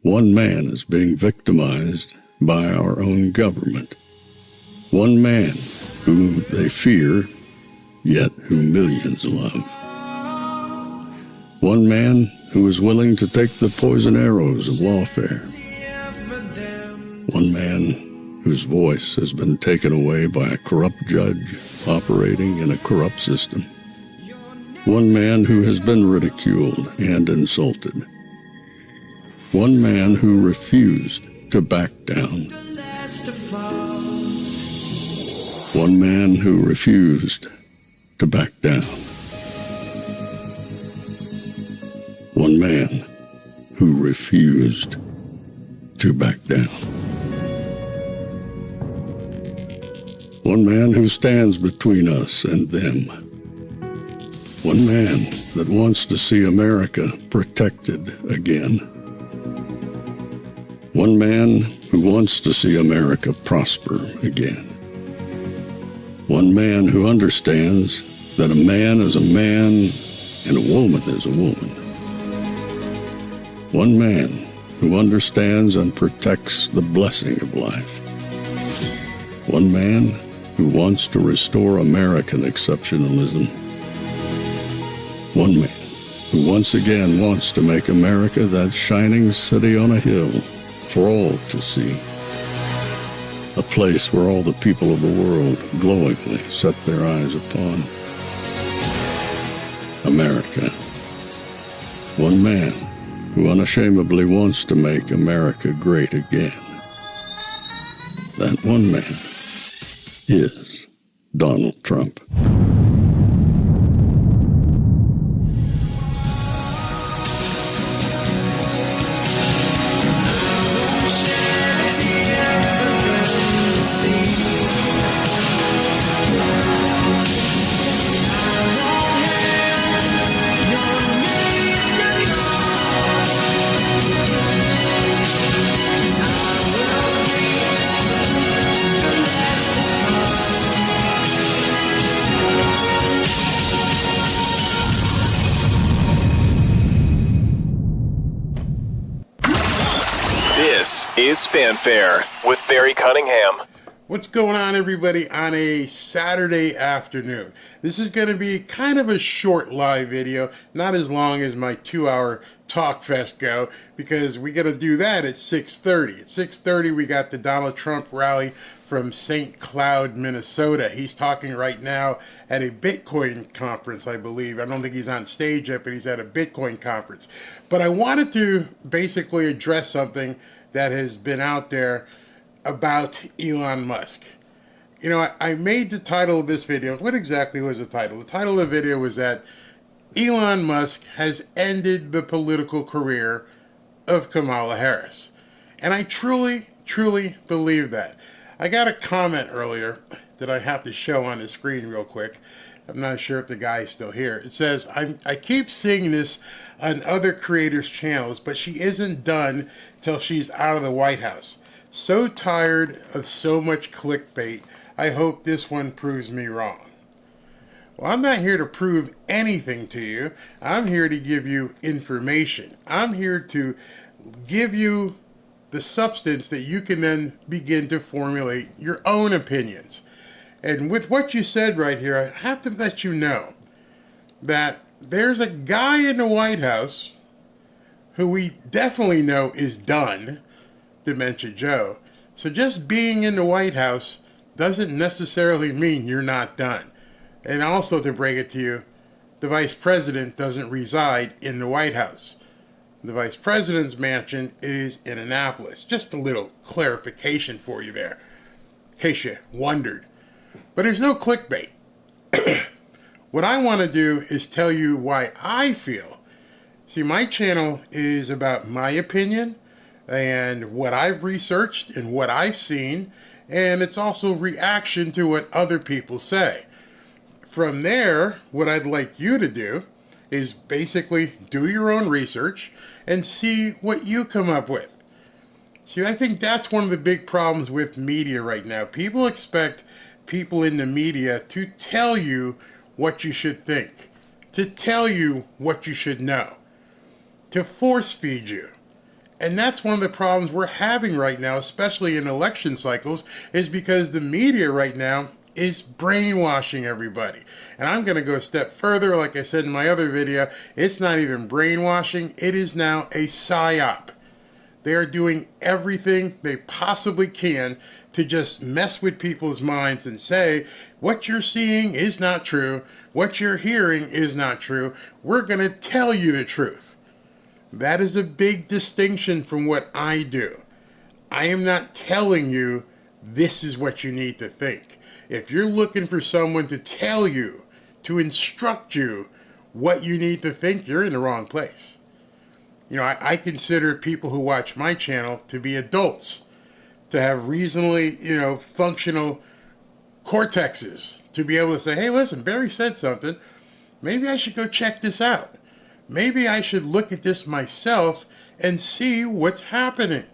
One man is being victimized by our own government. One man whom they fear, yet who millions love. One man who is willing to take the poison arrows of lawfare. One man whose voice has been taken away by a corrupt judge operating in a corrupt system. One man who has been ridiculed and insulted. One man who refused to back down. One man who refused to back down. One man who refused to back down. One man who stands between us and them. One man that wants to see America protected again. One man who wants to see America prosper again. One man who understands that a man is a man and a woman is a woman. One man who understands and protects the blessing of life. One man who wants to restore American exceptionalism. One man who once again wants to make America that shining city on a hill for all to see. A place where all the people of the world glowingly set their eyes upon. America. One man who unashamedly wants to make America great again. That one man is Donald Trump. This is Fanfare with Barry Cunningham. What's going on, everybody, on a Saturday afternoon? This is going to be kind of a short live video, not as long as my 2-hour talk fest go, because we got to do that at 6:30. At 6:30, we got the Donald Trump rally from St. Cloud, Minnesota. He's talking right now at a Bitcoin conference, I believe. I don't think he's on stage yet, but he's at a Bitcoin conference. But I wanted to basically address something that has been out there about Elon Musk. You know, I made the title of this video. What exactly was the title? The title of the video was that Elon Musk has ended the political career of Kamala Harris. And I truly, truly believe that. I got a comment earlier that I have to show on the screen real quick. I'm not sure if the guy is still here. It says, I keep seeing this on other creators' channels, but she isn't done till she's out of the White House. So tired of so much clickbait. I hope this one proves me wrong. Well, I'm not here to prove anything to you. I'm here to give you information. I'm here to give you the substance that you can then begin to formulate your own opinions. And with what you said right here, I have to let you know that there's a guy in the White House who we definitely know is done, Dementia Joe. So just being in the White House doesn't necessarily mean you're not done. And also, to break it to you, the vice president doesn't reside in the White House. The vice president's mansion is in Annapolis. Just a little clarification for you there, in case you wondered. But there's no clickbait. What I want to do is tell you why I feel. See, my channel is about my opinion and what I've researched and what I've seen, and it's also reaction to what other people say. From there, what I'd like you to do is basically do your own research and see what you come up with. See, I think that's one of the big problems with media right now. People expect people in the media to tell you what you should think, to tell you what you should know, to force feed you. And that's one of the problems we're having right now, especially in election cycles, is because the media right now is brainwashing everybody. And I'm going to go a step further. Like I said in my other video, it's not even brainwashing. It is now a psyop. They are doing everything they possibly can to just mess with people's minds and say, what you're seeing is not true. What you're hearing is not true. We're going to tell you the truth. That is a big distinction from what I do. I am not telling you this is what you need to think. If you're looking for someone to tell you, to instruct you what you need to think, you're in the wrong place. You know, I consider people who watch my channel to be adults, to have reasonably, functional cortexes, to be able to say, hey, listen, Barry said something. Maybe I should go check this out. Maybe I should look at this myself and see what's happening.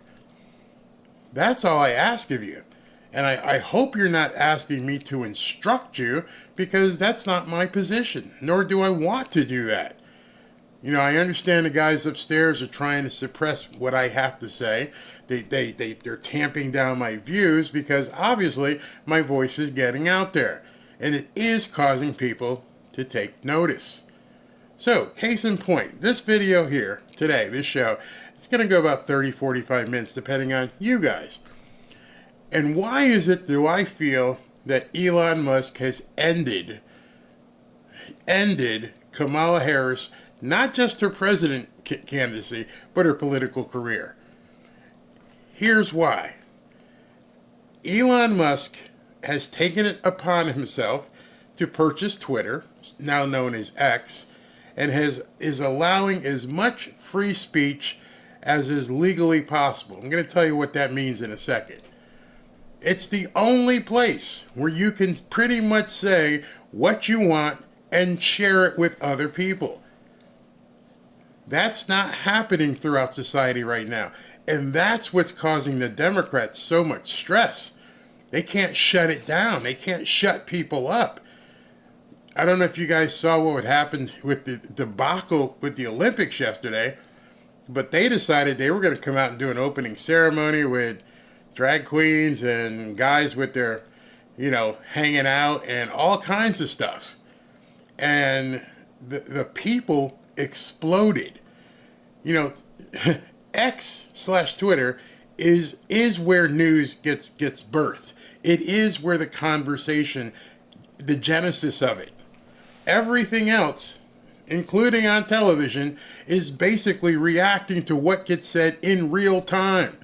That's all I ask of you. And I hope you're not asking me to instruct you, because that's not my position, nor do I want to do that. You know, I understand the guys upstairs are trying to suppress what I have to say. They're tamping down my views because obviously my voice is getting out there. And it is causing people to take notice. So, case in point, this video here, today, this show, it's going to go about 30, 45 minutes depending on you guys. And why is it do I feel that Elon Musk has ended Kamala Harris, not just her president candidacy, but her political career? Here's why. Elon Musk has taken it upon himself to purchase Twitter, now known as X, and is allowing as much free speech as is legally possible. I'm going to tell you what that means in a second. It's the only place where you can pretty much say what you want and share it with other people. That's not happening throughout society right now. And that's what's causing the Democrats so much stress. They can't shut it down. They can't shut people up. I don't know if you guys saw what happened with the debacle with the Olympics yesterday, but they decided they were going to come out and do an opening ceremony with drag queens and guys with their, hanging out and all kinds of stuff. And the people exploded. X/Twitter is where news gets birthed. It is where the conversation, the genesis of it. Everything else, including on television, is basically reacting to what gets said in real time.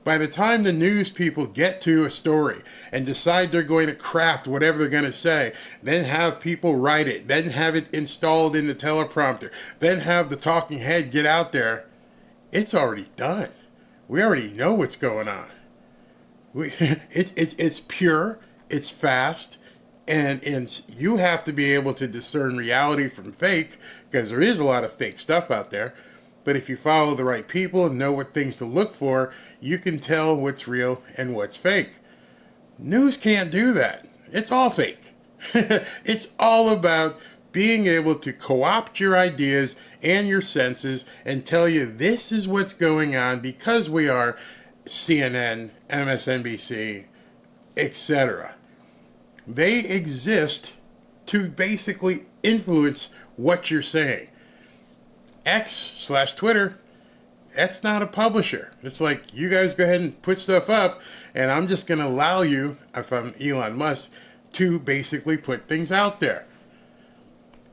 By the time the news people get to a story and decide they're going to craft whatever they're going to say, then have people write it, then have it installed in the teleprompter, then have the talking head get out there, it's already done. We already know what's going on. It's pure, it's fast, and you have to be able to discern reality from fake, because there is a lot of fake stuff out there. But if you follow the right people and know what things to look for, you can tell what's real and what's fake. News can't do that. It's all fake. It's all about being able to co-opt your ideas and your senses and tell you this is what's going on because we are CNN, MSNBC, etc. They exist to basically influence what you're saying. X/Twitter, that's not a publisher. It's like, you guys go ahead and put stuff up, and I'm just going to allow you, if I'm Elon Musk, to basically put things out there.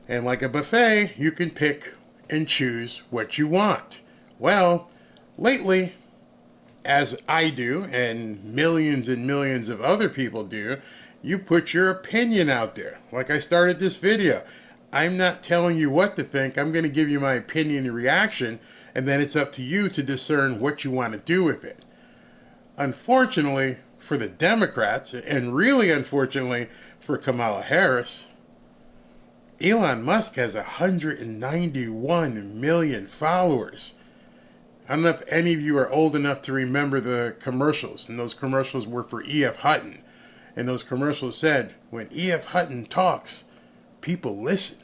And like a buffet, you can pick and choose what you want. Well, lately, as I do, and millions of other people do, you put your opinion out there. Like I started this video. I'm not telling you what to think. I'm going to give you my opinion and reaction, and then it's up to you to discern what you want to do with it. Unfortunately for the Democrats, and really unfortunately for Kamala Harris, Elon Musk has 191 million followers. I don't know if any of you are old enough to remember the commercials, and those commercials were for E.F. Hutton. And those commercials said, when E.F. Hutton talks, people listen.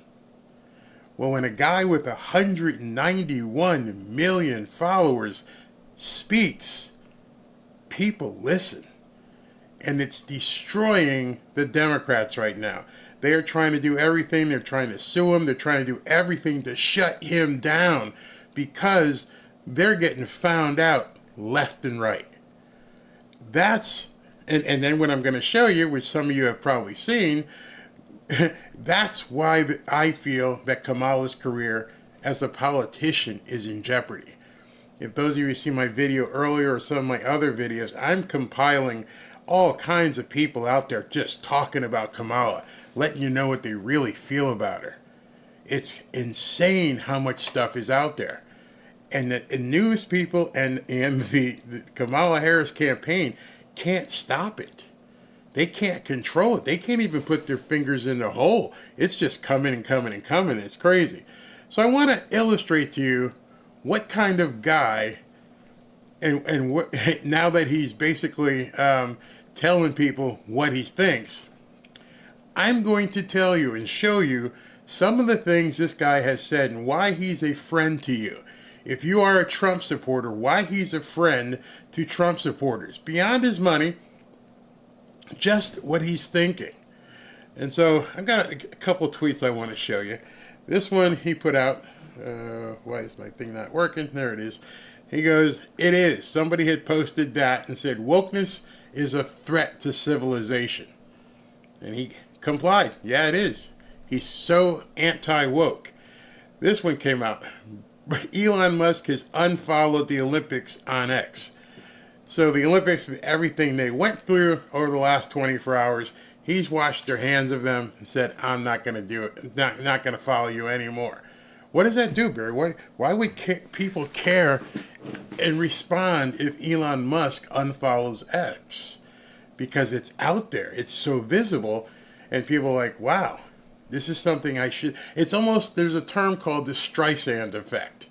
Well, when a guy with 191 million followers speaks, people listen. And it's destroying the Democrats right now. They are trying to do everything. They're trying to sue him. They're trying to do everything to shut him down because they're getting found out left and right. And then what I'm going to show you, which some of you have probably seen, that's why I feel that Kamala's career as a politician is in jeopardy. If those of you who see my video earlier or some of my other videos, I'm compiling all kinds of people out there just talking about Kamala, letting you know what they really feel about her. It's insane how much stuff is out there. And the news people and the Kamala Harris campaign can't stop it. They can't control it. They can't even put their fingers in the hole. It's just coming and coming and coming. It's crazy. So I want to illustrate to you what kind of guy, and what, now that he's basically telling people what he thinks, I'm going to tell you and show you some of the things this guy has said and why he's a friend to you. If you are a Trump supporter, why he's a friend to Trump supporters. Beyond his money, just what he's thinking. And so I've got a couple tweets I want to show you. This one he put out. Why is my thing not working? There it is. He goes, it is. Somebody had posted that and said, wokeness is a threat to civilization. And he complied. Yeah, it is. He's so anti-woke. This one came out. Elon Musk has unfollowed the Olympics on X. So the Olympics, everything they went through over the last 24 hours, he's washed their hands of them and said, I'm not going to do it. Not going to follow you anymore. What does that do, Barry? Why would people care and respond if Elon Musk unfollows X? Because it's out there. It's so visible. And people are like, wow, this is something I should. It's almost, there's a term called the Streisand Effect.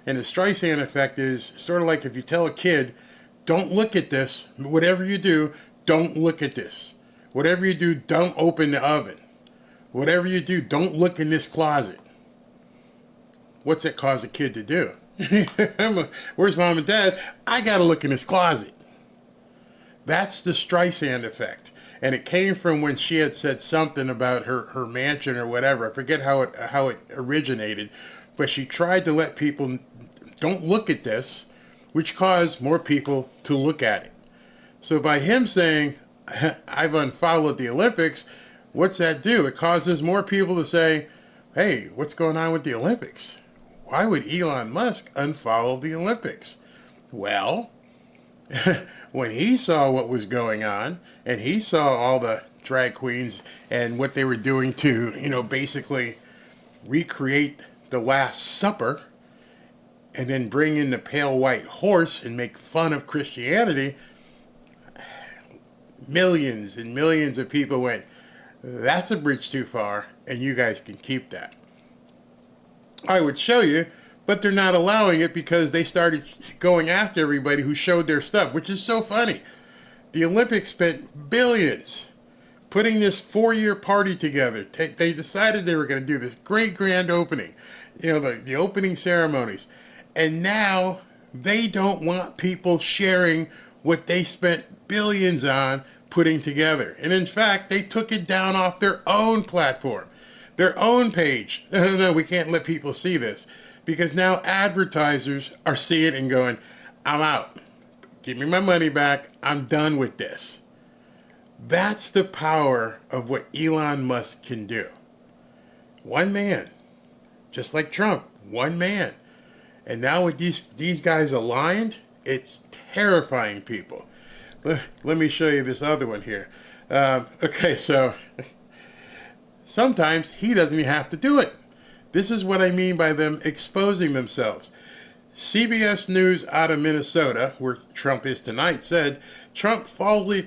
And the Streisand Effect is sort of like if you tell a kid, don't look at this. Whatever you do, don't look at this. Whatever you do, don't open the oven. Whatever you do, don't look in this closet. What's that cause a kid to do? Where's mom and dad? I got to look in this closet. That's the Streisand Effect. And it came from when she had said something about her mansion or whatever. I forget how it originated. But she tried to let people, don't look at this, which caused more people to look at it. So by him saying, I've unfollowed the Olympics, what's that do? It causes more people to say, hey, what's going on with the Olympics? Why would Elon Musk unfollow the Olympics? Well, when he saw what was going on, and he saw all the drag queens and what they were doing to, basically recreate the Last Supper, and then bring in the pale white horse and make fun of Christianity, millions and millions of people went, that's a bridge too far, and you guys can keep that. I would show you, but they're not allowing it because they started going after everybody who showed their stuff, which is so funny. The Olympics spent billions putting this 4-year party together. They decided they were going to do this great grand opening, the opening ceremonies. And now they don't want people sharing what they spent billions on putting together. And in fact, they took it down off their own platform, their own page. No, we can't let people see this because now advertisers are seeing it and going, I'm out. Give me my money back. I'm done with this. That's the power of what Elon Musk can do. One man, just like Trump, one man. And now with these guys aligned, it's terrifying people. Let me show you this other one here. Okay, so sometimes he doesn't even have to do it. This is what I mean by them exposing themselves. CBS News out of Minnesota, where Trump is tonight, said Trump falsely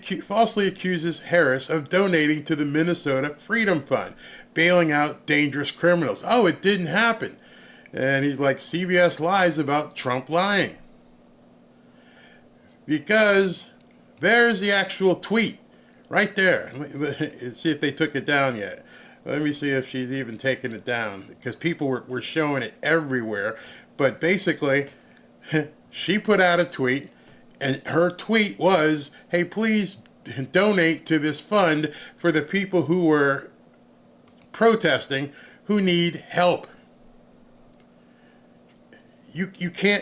accuses Harris of donating to the Minnesota Freedom Fund, bailing out dangerous criminals. Oh, it didn't happen. And he's like, CBS lies about Trump lying. Because there's the actual tweet right there. Let's see if they took it down yet. Let me see if she's even taken it down. Because people were showing it everywhere. But basically, She put out a tweet, and her tweet was, hey, please donate to this fund for the people who were protesting who need help. You can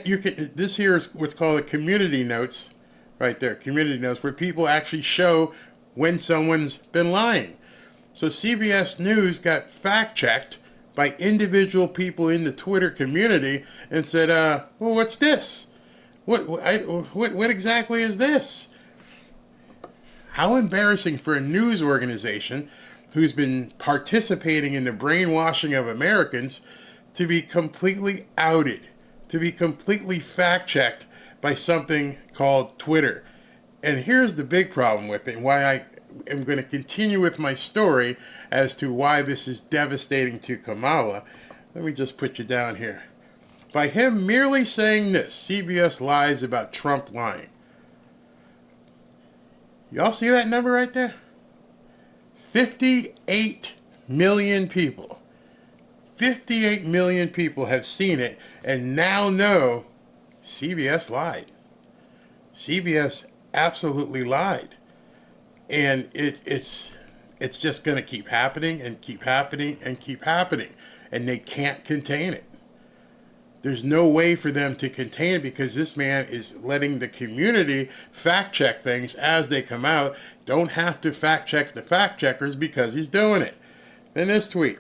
this here is what's called a community notes, right there, community notes, where people actually show when someone's been lying. So CBS News got fact-checked by individual people in the Twitter community and said, well, what's this? What exactly is this? How embarrassing for a news organization who's been participating in the brainwashing of Americans to be completely outed, to be completely fact-checked by something called Twitter. And here's the big problem with it, and why I am going to continue with my story as to why this is devastating to Kamala. Let me just put you down here. By him merely saying this, CBS lies about Trump lying. Y'all see that number right there? 58 million people. 58 million people have seen it and now know CBS lied. CBS absolutely lied. And it's just going to keep happening and keep happening and keep happening. And they can't contain it. There's no way for them to contain it because this man is letting the community fact check things as they come out. Don't have to fact check the fact checkers because he's doing it. In this tweet,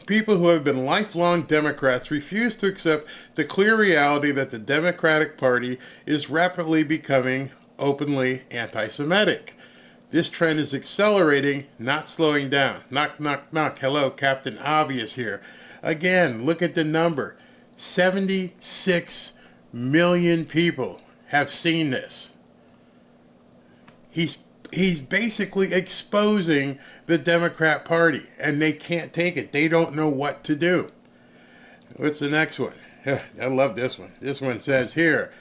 people who have been lifelong Democrats refuse to accept the clear reality that the Democratic Party is rapidly becoming openly anti-Semitic. This trend is accelerating, not slowing down. Knock, knock, knock. Hello, Captain Obvious here. Again, look at the number. 76 million people have seen this. He's basically exposing the Democrat Party, and they can't take it. They don't know what to do. What's the next one? I love this one. This one says here,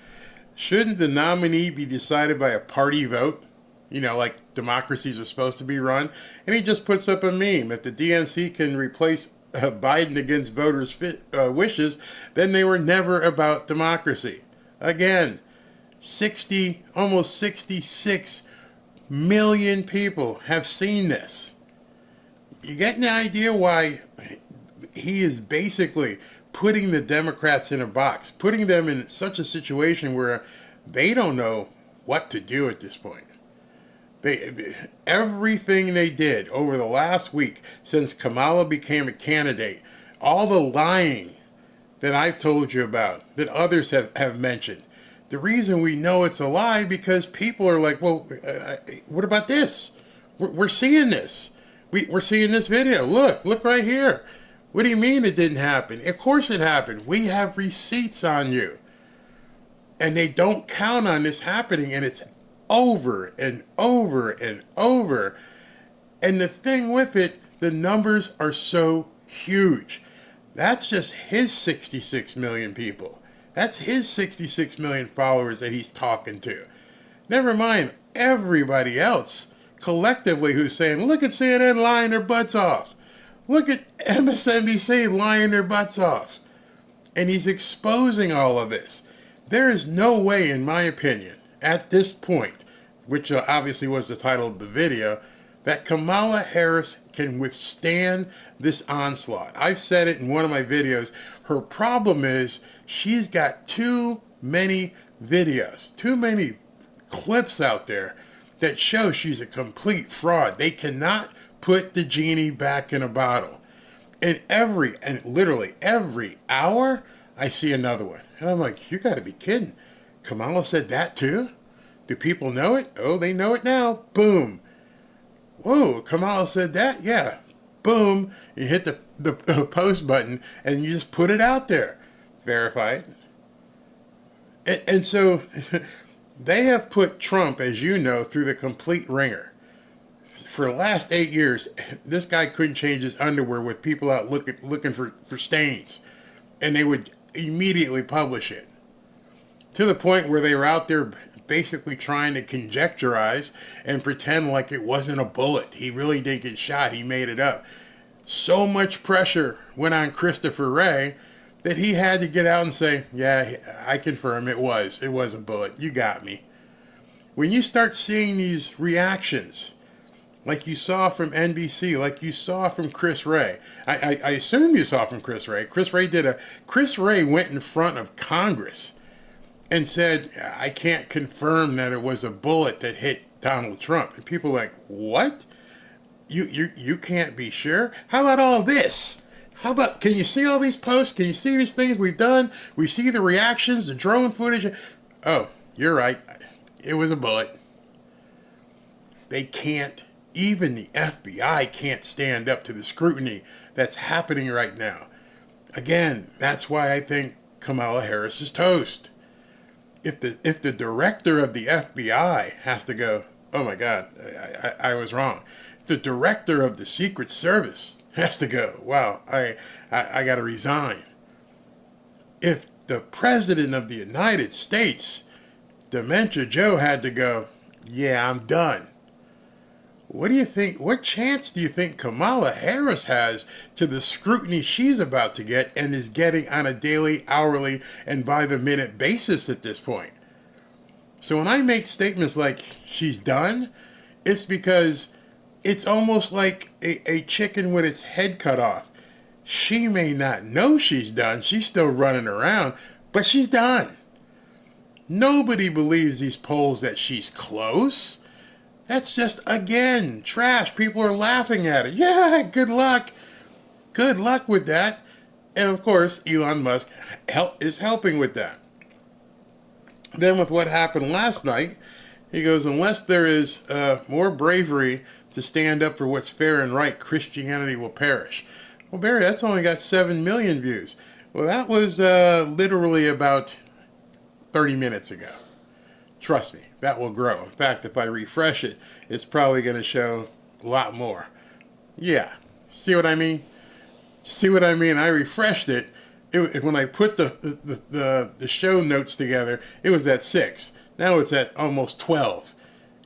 shouldn't the nominee be decided by a party vote? You know, like democracies are supposed to be run. And he just puts up a meme. If the DNC can replace Biden against voters' wishes, then they were never about democracy. Again, almost 66 million people have seen this. You get an idea why he is basically putting the Democrats in a box, putting them in such a situation where they don't know what to do at this point. Everything they did over the last week since Kamala became a candidate, all the lying that I've told you about, that others have mentioned, the reason we know it's a lie because people are like, well, what about this? We're seeing this. We're seeing this video. Look right here. What do you mean it didn't happen? Of course it happened. We have receipts on you. And they don't count on this happening, and it's over and over and over. And the thing with it, the numbers are so huge. That's just his 66 million people. That's his 66 million followers that he's talking to. Never mind everybody else collectively who's saying, look at CNN lying their butts off. Look at MSNBC lying their butts off. And he's exposing all of this. There is no way, in my opinion, at this point, which obviously was the title of the video, that Kamala Harris can withstand this onslaught. I've said it in one of my videos. Her problem is she's got too many videos, too many clips out there that show she's a complete fraud. They cannot put the genie back in a bottle. And literally every hour, I see another one. And I'm like, you got to be kidding. Kamala said that too? Do people know it? Oh, they know it now. Boom. Whoa, Kamala said that? Yeah. Boom. You hit the post button and you just put it out there. Verify it. And so they have put Trump, as you know, through the complete ringer. For the last 8 years, this guy couldn't change his underwear with people out looking for stains. And they would immediately publish it. To the point where they were out there basically trying to conjecturize and pretend like it wasn't a bullet. He really didn't get shot. He made it up. So much pressure went on Christopher Wray that he had to get out and say, yeah, I confirm it was a bullet. You got me. When you start seeing these reactions, like you saw from NBC, like you saw from Chris Wray, I assume you saw from Chris Wray. Chris Wray went in front of Congress and said, I can't confirm that it was a bullet that hit Donald Trump. And people were like, what? You can't be sure? How about all this? How about, can you see all these posts? Can you see these things we've done? We see the reactions, the drone footage. Oh, you're right. It was a bullet. They can't, even the FBI can't stand up to the scrutiny that's happening right now. Again, that's why I think Kamala Harris is toast. If the director of the FBI has to go, oh my God, I was wrong. The director of the Secret Service has to go, wow, I got to resign. If the President of the United States, Dementia Joe, had to go, yeah, I'm done. What do you think? What chance do you think Kamala Harris has to the scrutiny she's about to get and is getting on a daily, hourly, and by the minute basis at this point? So when I make statements like she's done, it's because it's almost like a chicken with its head cut off. She may not know she's done. She's still running around, but she's done. Nobody believes these polls that she's close. That's just, again, trash. People are laughing at it. Yeah, good luck. Good luck with that. And of course, Elon Musk is helping with that. Then with what happened last night, he goes, unless there is more bravery to stand up for what's fair and right, Christianity will perish. Well, Barry, that's only got 7 million views. Well, that was literally about 30 minutes ago. Trust me, that will grow. In fact, if I refresh it, it's probably going to show a lot more. Yeah, see what I mean? See what I mean? I refreshed it. When I put the show notes together, it was at 6. Now it's at almost 12.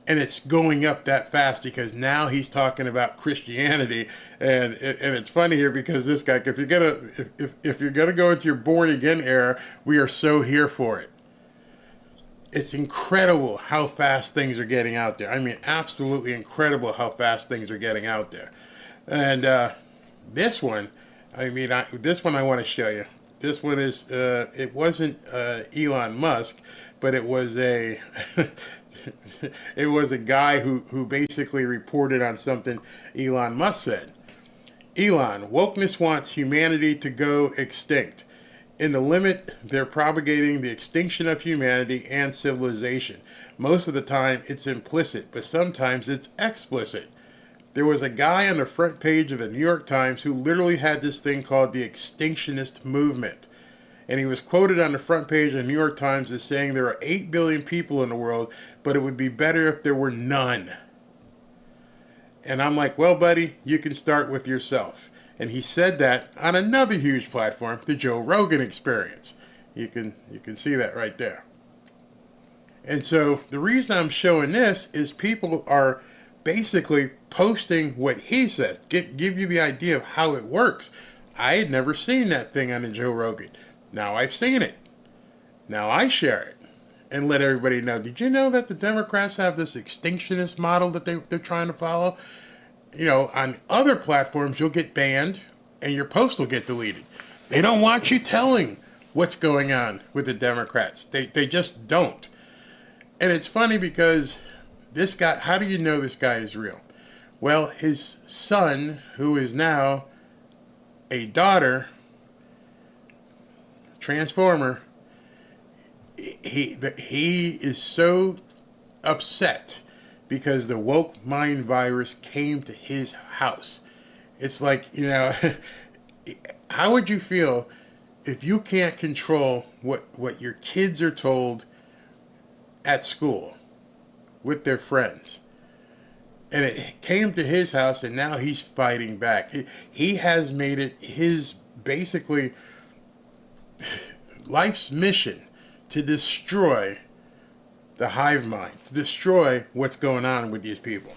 And it's going up that fast because now he's talking about Christianity, and it's funny here because this guy, if you're gonna go into your born again era, we are so here for it. It's incredible how fast things are getting out there. I mean, absolutely incredible how fast things are getting out there. And this one, this one I want to show you. This one is it wasn't Elon Musk, but it was a it was a guy who basically reported on something Elon Musk said. Elon, wokeness wants humanity to go extinct. In the limit, they're propagating the extinction of humanity and civilization. Most of the time, it's implicit, but sometimes it's explicit. There was a guy on the front page of the New York Times who literally had this thing called the extinctionist movement. And he was quoted on the front page of the New York Times as saying there are 8 billion people in the world, but it would be better if there were none. And I'm like, well, buddy, you can start with yourself. And he said that on another huge platform, the Joe Rogan Experience. You can see that right there. And so the reason I'm showing this is people are basically posting what he said. Give you the idea of how it works. I had never seen that thing on the Joe Rogan. Now I've seen it. Now I share it and let everybody know. Did you know that the Democrats have this extinctionist model that they're trying to follow? You know, on other platforms, you'll get banned and your post will get deleted. They don't want you telling what's going on with the Democrats. They just don't. And it's funny because this guy, how do you know this guy is real? Well, his son, who is now a daughter, Transformer, he is so upset because the woke mind virus came to his house. It's like, you know, how would you feel if you can't control what your kids are told at school with their friends? And it came to his house, and now he's fighting back. He has made it his, basically, life's mission to destroy the hive mind, to destroy what's going on with these people.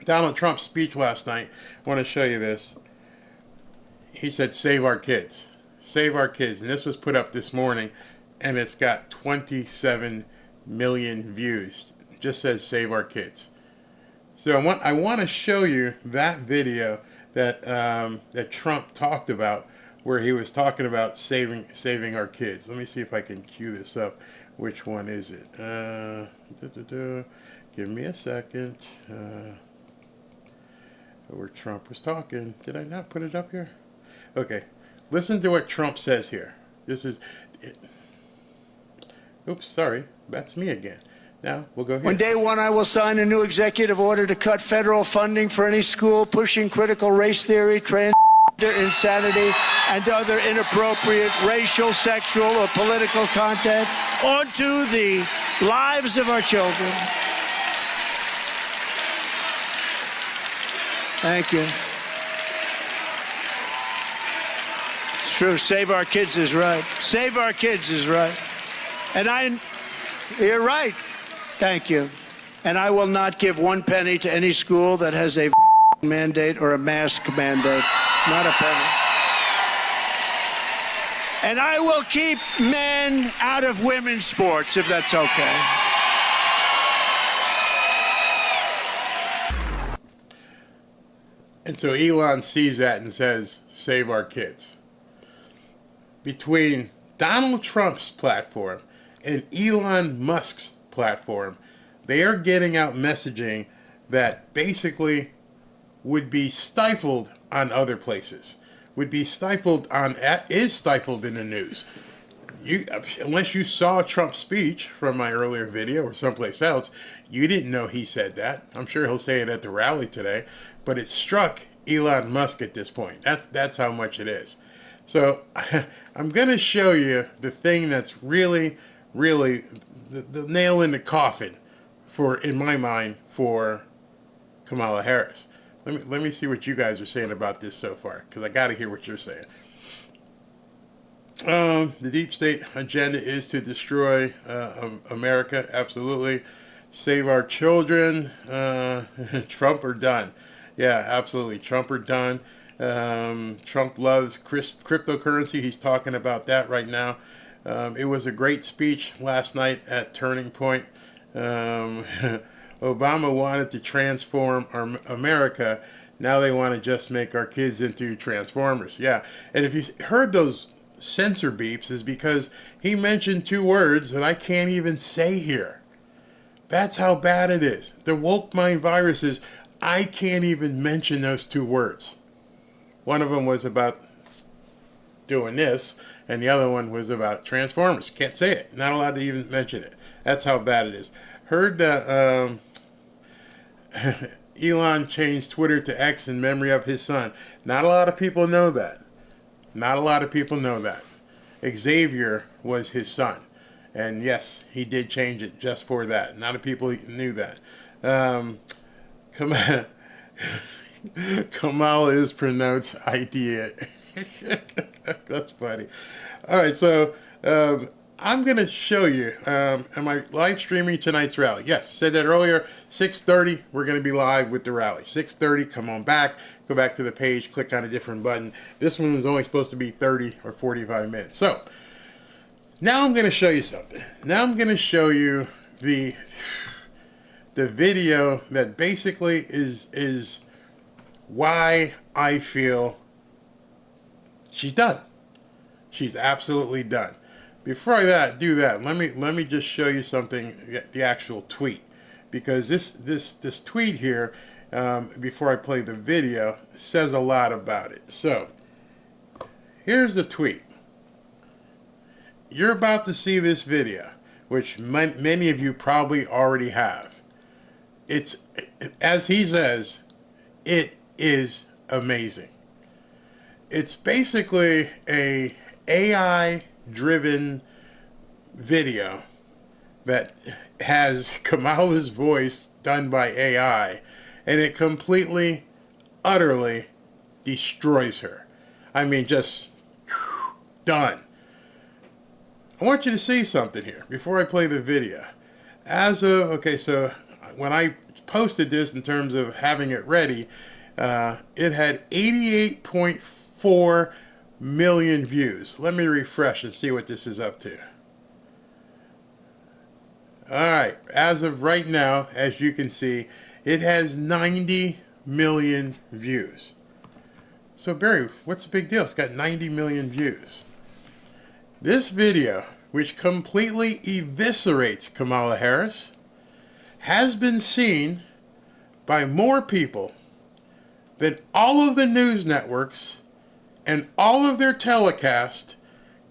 Donald Trump's speech last night, I want to show you this. He said, save our kids. Save Our Kids. And this was put up this morning, and it's got 27 million views. It just says Save Our Kids. So I want to show you that video that that Trump talked about, where he was talking about saving our kids. Let me see if I can cue this up. Which one is it? Give me a second. Where Trump was talking. Did I not put it up here? Okay. Listen to what Trump says here. This is... Oops, sorry. That's me again. Now, we'll go here. On day one, I will sign a new executive order to cut federal funding for any school pushing critical race theory, transgender insanity, and other inappropriate racial, sexual, or political content onto the lives of our children. Thank you. It's true. Save Our Kids is right. Save Our Kids is right. And you're right. Thank you. And I will not give one penny to any school that has a mandate or a mask mandate. Not a penny. And I will keep men out of women's sports, if that's okay. And so Elon sees that and says, save our kids. Between Donald Trump's platform and Elon Musk's platform, they are getting out messaging that basically would be stifled on other places, is stifled in the news. Unless you saw Trump's speech from my earlier video or someplace else, you didn't know he said that. I'm sure he'll say it at the rally today, but it struck Elon Musk at this point. That's how much it is. So I'm going to show you the thing that's really, really the nail in the coffin in my mind, for Kamala Harris. Let me see what you guys are saying about this so far, because I got to hear what you're saying. The deep state agenda is to destroy America. Absolutely. Save our children. Trump or done. Yeah, absolutely. Trump or done. Trump loves cryptocurrency. He's talking about that right now. It was a great speech last night at Turning Point. Obama wanted to transform America. Now they want to just make our kids into transformers. Yeah. And if you heard those censor beeps, is because he mentioned two words that I can't even say here. That's how bad it is. The woke mind viruses, I can't even mention those two words. One of them was about doing this, and the other one was about transformers. Can't say it. Not allowed to even mention it. That's how bad it is. Heard that Elon changed Twitter to X in memory of his son. Not a lot of people know that. Not a lot of people know that. Xavier was his son. And yes, he did change it just for that. Not a people knew that. Kamala is pronounced idea. That's funny. All right, so I'm going to show you, am I live streaming tonight's rally? Yes, said that earlier, 6:30, we're going to be live with the rally. 6:30, come on back, go back to the page, click on a different button. This one is only supposed to be 30 or 45 minutes. So, now I'm going to show you something. Now I'm going to show you the video that basically is why I feel she's done. She's absolutely done. Before I do that, let me just show you something, the actual tweet, because this tweet here, before I play the video, says a lot about it. So here's the tweet. You're about to see this video, which many of you probably already have. It's, as he says, it is amazing. It's basically a AI-driven video that has Kamala's voice done by AI, and it completely, utterly destroys her. I mean, just done. I want you to see something here before I play the video. Okay, so when I posted this in terms of having it ready, it had 88.4 million views. Let me refresh and see what this is up to. Alright, as of right now, as you can see, it has 90 million views. So Barry, what's the big deal? It's got 90 million views. This video, which completely eviscerates Kamala Harris, has been seen by more people than all of the news networks and all of their telecasts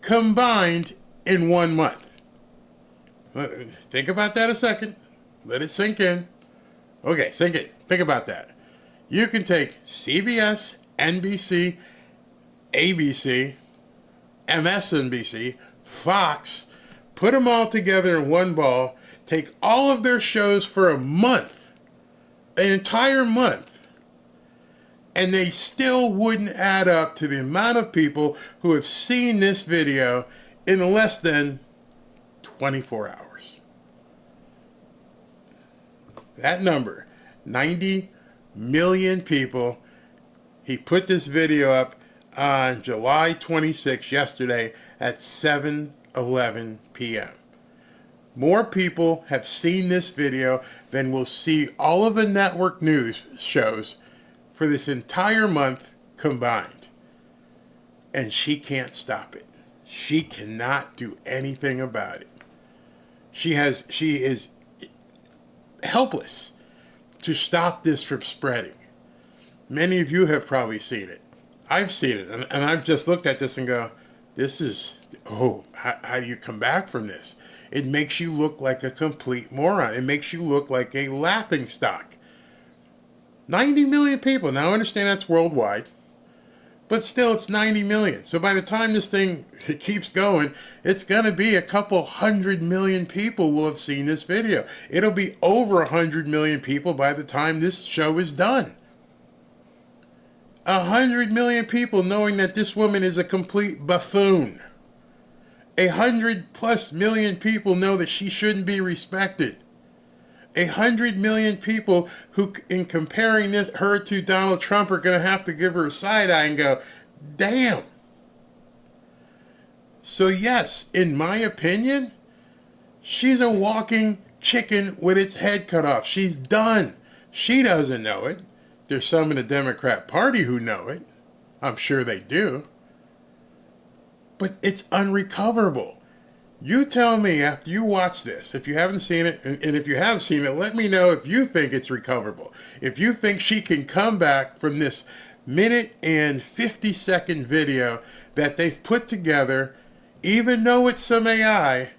combined in 1 month. Think about that a second. Let it sink in. Okay, sink in. Think about that. You can take CBS, NBC, ABC, MSNBC, Fox, put them all together in one ball, take all of their shows for a month, an entire month, and they still wouldn't add up to the amount of people who have seen this video in less than 24 hours. That number, 90 million people. He put this video up on July 26th, yesterday, at 7:11 p.m. More people have seen this video than will see all of the network news shows for this entire month combined. And she can't stop it. She cannot do anything about it. She is helpless to stop this from spreading. Many of you have probably seen it. I've seen it, and I've just looked at this and go, this is, how do you come back from this? It makes you look like a complete moron. It makes you look like a laughingstock. 90 million people. Now, I understand that's worldwide, but still, it's 90 million. So by the time this thing keeps going, it's going to be a couple 100 million people will have seen this video. It'll be over 100 million people by the time this show is done. 100 million people knowing that this woman is a complete buffoon. 100+ million people know that she shouldn't be respected. 100 million people who, in comparing her to Donald Trump, are going to have to give her a side eye and go, damn. So yes, in my opinion, she's a walking chicken with its head cut off. She's done. She doesn't know it. There's some in the Democrat Party who know it. I'm sure they do. But it's unrecoverable. You tell me after you watch this, if you haven't seen it, and if you have seen it, let me know if you think it's recoverable. If you think she can come back from this minute and 50-second video that they've put together, even though it's some AI,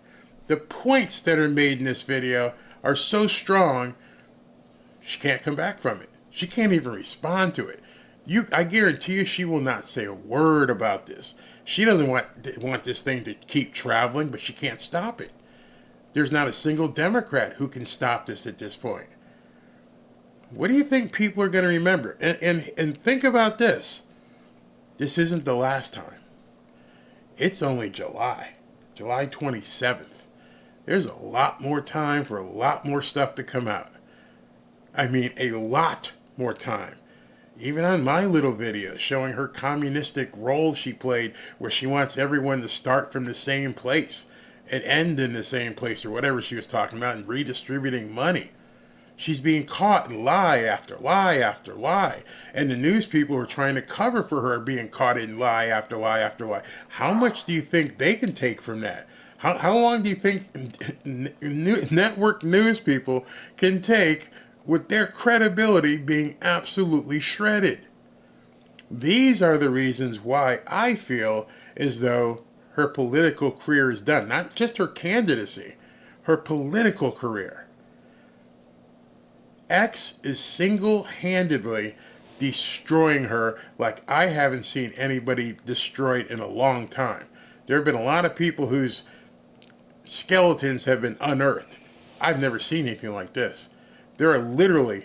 the points that are made in this video are so strong, she can't come back from it. She can't even respond to it. I guarantee you she will not say a word about this. She doesn't want this thing to keep traveling, but she can't stop it. There's not a single Democrat who can stop this at this point. What do you think people are going to remember? And think about this. This isn't the last time. It's only July 27th. There's a lot more time for a lot more stuff to come out. I mean, a lot more time. Even on my little video showing her communistic role she played, where she wants everyone to start from the same place and end in the same place, or whatever she was talking about, and redistributing money. She's being caught in lie after lie after lie. And the news people who are trying to cover for her being caught in lie after lie after lie. How much do you think they can take from that? How long do you think network news people can take with their credibility being absolutely shredded? These are the reasons why I feel as though her political career is done. Not just her candidacy, her political career. X is single-handedly destroying her like I haven't seen anybody destroyed in a long time. There have been a lot of people whose skeletons have been unearthed. I've never seen anything like this. There are literally,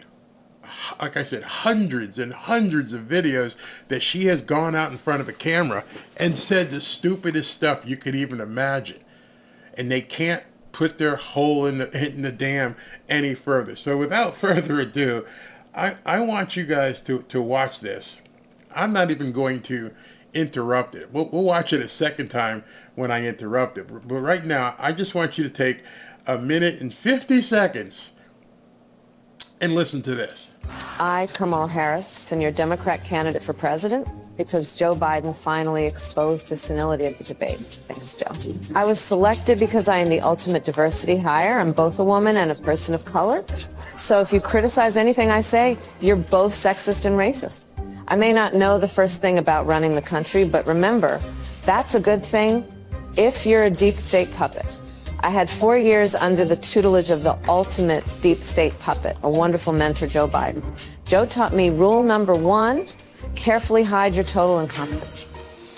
like I said, hundreds and hundreds of videos that she has gone out in front of a camera and said the stupidest stuff you could even imagine. And they can't put their hole in the dam any further. So without further ado, I want you guys to watch this. I'm not even going to interrupted. We'll watch it a second time when I interrupt it. But right now, I just want you to take a minute and 50 seconds and listen to this. I, Kamala Harris, am your Democrat candidate for president because Joe Biden finally exposed his senility of the debate. Thanks, Joe. I was selected because I am the ultimate diversity hire. I'm both a woman and a person of color. So if you criticize anything I say, you're both sexist and racist. I may not know the first thing about running the country, but remember, that's a good thing if you're a deep state puppet. I had 4 years under the tutelage of the ultimate deep state puppet, a wonderful mentor, Joe Biden. Joe taught me rule number 1, carefully hide your total incompetence.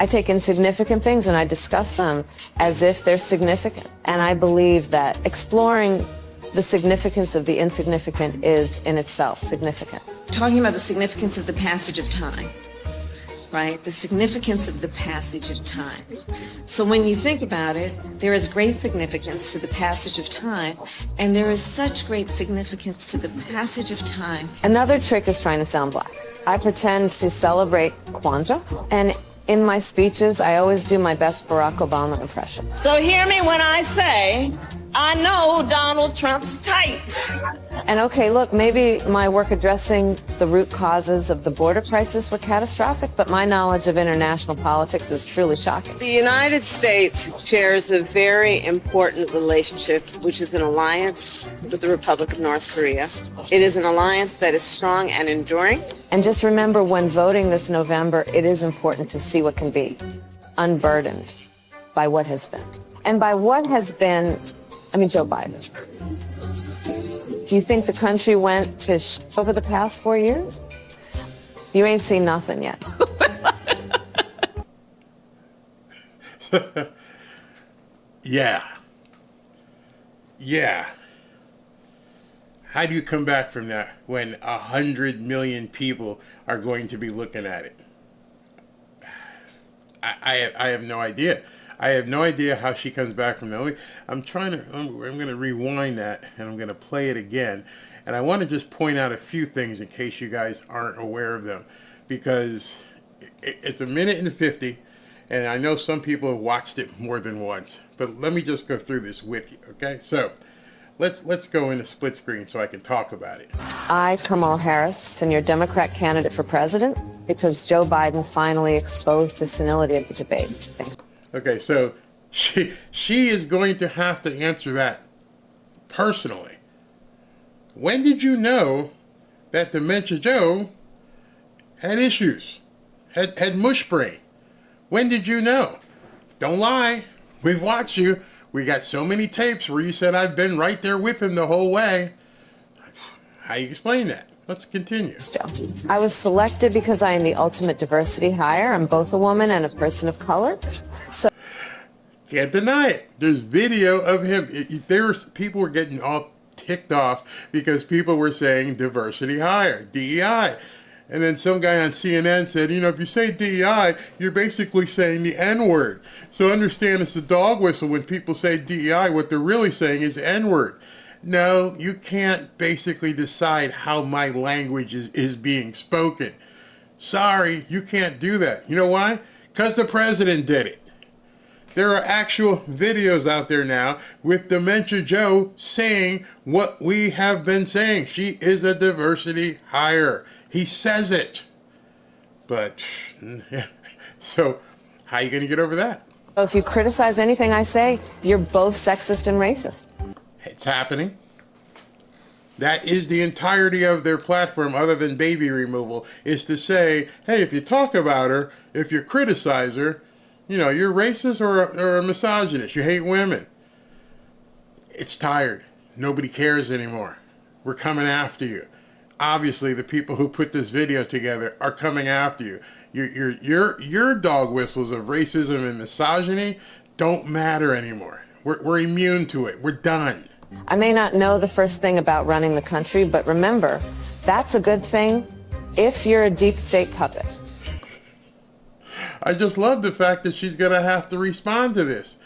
I take insignificant things and I discuss them as if they're significant. And I believe that exploring the significance of the insignificant is in itself significant. Talking about the significance of the passage of time, right? The significance of the passage of time. So when you think about it, there is great significance to the passage of time, and there is such great significance to the passage of time. Another trick is trying to sound black. I pretend to celebrate Kwanzaa, and in my speeches, I always do my best Barack Obama impression. So hear me when I say, I know Donald Trump's type. And okay, look, maybe my work addressing the root causes of the border crisis were catastrophic, but my knowledge of international politics is truly shocking. The United States shares a very important relationship, which is an alliance with the Republic of North Korea. It is an alliance that is strong and enduring. And just remember, when voting this November, it is important to see what can be, unburdened by what has been. And by what has been, I mean Joe Biden. Do you think the country went to over the past 4 years? You ain't seen nothing yet. Yeah. How do you come back from that when 100 million people are going to be looking at it? I have no idea. I have no idea how she comes back from that. I'm going to rewind that and I'm going to play it again. And I want to just point out a few things in case you guys aren't aware of them, because it's a minute and 50. And I know some people have watched it more than once, but let me just go through this with you. Okay. So let's go into split screen so I can talk about it. I, Kamala Harris, am your Democrat candidate for president because Joe Biden finally exposed his senility of the debate. Thanks. Okay, so she is going to have to answer that personally. When did you know that Dementia Joe had issues, had mush brain? When did you know? Don't lie. We've watched you. We got so many tapes where you said I've been right there with him the whole way. How you explain that? Let's continue. I was selected because I am the ultimate diversity hire. I'm both a woman and a person of color. So can't deny it. There's video of him. People were getting all ticked off because people were saying diversity hire, DEI. And then some guy on CNN said, if you say DEI, you're basically saying the N-word. So understand it's a dog whistle when people say DEI. What they're really saying is N-word. No, you can't basically decide how my language is being spoken. Sorry, you can't do that. You know why? Because the president did it. There are actual videos out there now with Dementia Joe saying what we have been saying. She is a diversity hire. He says it. But, so how are you going to get over that? if you criticize anything I say, you're both sexist and racist. It's happening. That is the entirety of their platform, other than baby removal, is to say, hey, if you talk about her, if you criticize her, you're racist or a misogynist. You hate women. It's tired. Nobody cares anymore. We're coming after you. Obviously, the people who put this video together are coming after you. Your dog whistles of racism and misogyny don't matter anymore. We're immune to it. We're done. I may not know the first thing about running the country, but remember, that's a good thing if you're a deep state puppet. I just love the fact that she's going to have to respond to this.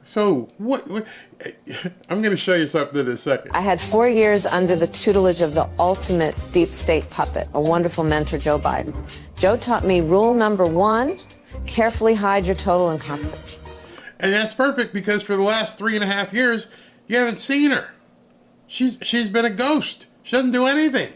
So what I'm going to show you something in a second. I had 4 years under the tutelage of the ultimate deep state puppet, a wonderful mentor, Joe Biden. Joe taught me rule number 1, carefully hide your total incompetence. And that's perfect because for the last 3.5 years, you haven't seen her. She's been a ghost. She doesn't do anything.